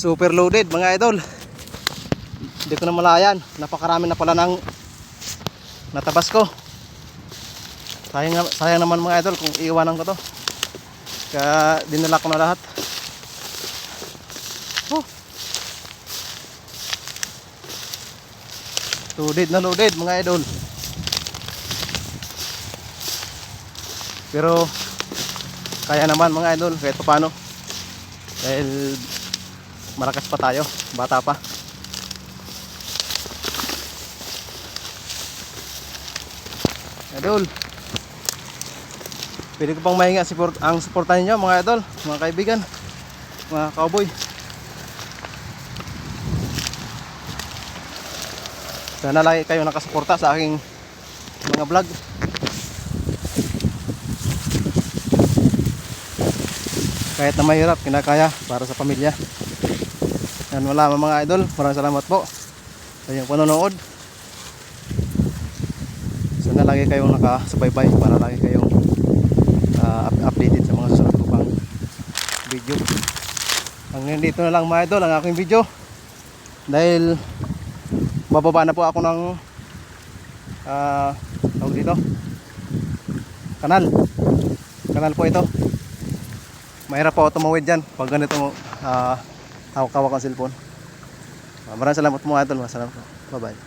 Super loaded mga idol. Hindi ko na malayan. Napakarami na pala ng natabas ko. Sayang naman mga idol kung iiwanan ko to. Kaya dinala ko na lahat. Loaded na loaded mga idol. Pero kaya naman mga idol kahit paano. Dahil malakas pa tayo, bata pa. Idol, pwede ko pang mahinga ang suportahan niyo mga idol, mga kaibigan, mga cowboy. Sana lagi kayo nakasuporta sa aking mga vlog. Kahit na mahirap, kinakaya para sa pamilya. Yan, wala mga idol. Maraming salamat po sa inyong panonood. Sana lagi kayong nakasubaybay para lagi kayong updated sa mga susunod ko pang video. Hanggang dito na lang mga idol ang aking video. Dahil bababa na po ako ng tawag dito, kanal po ito. Mahirap po tumawid dyan pag ganito hawak-hawak ang cellphone. Maraming salamat po mga idol. Maraming salamat po. Bye bye.